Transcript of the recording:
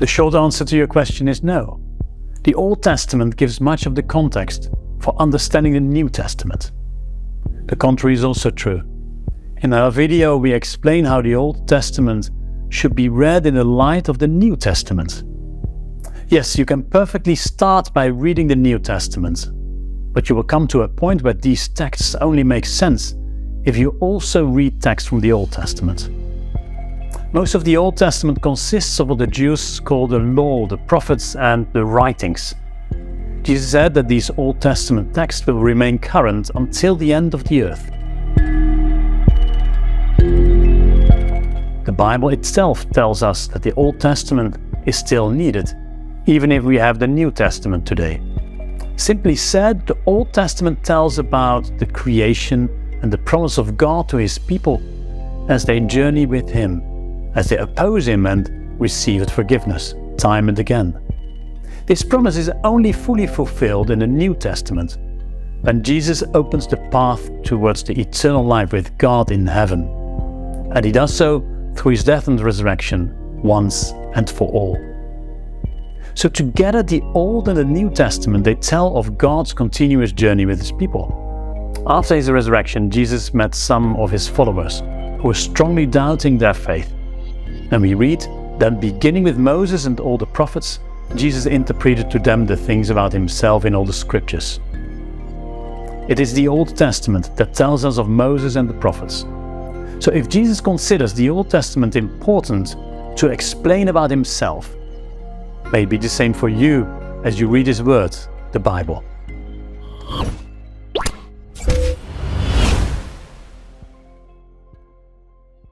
The short answer to your question is no. The Old Testament gives much of the context for understanding the New Testament. The contrary is also true. In our video, we explain how the Old Testament should be read in the light of the New Testament. Yes, you can perfectly start by reading the New Testament, but you will come to a point where these texts only make sense if you also read texts from the Old Testament. Most of the Old Testament consists of what the Jews call the law, the prophets, and the writings. Jesus said that these Old Testament texts will remain current until the end of the earth. The Bible itself tells us that the Old Testament is still needed, even if we have the New Testament today. Simply said, the Old Testament tells about the creation and the promise of God to His people as they journey with Him, as they oppose Him and receive forgiveness time and again. This promise is only fully fulfilled in the New Testament, when Jesus opens the path towards the eternal life with God in heaven. And He does so through His death and resurrection once and for all. So together the Old and the New Testament, they tell of God's continuous journey with His people. After His resurrection, Jesus met some of His followers who were strongly doubting their faith. And we read that beginning with Moses and all the prophets, Jesus interpreted to them the things about Himself in all the scriptures. It is the Old Testament that tells us of Moses and the prophets. So if Jesus considers the Old Testament important to explain about Himself, may it be the same for you as you read His word, the Bible.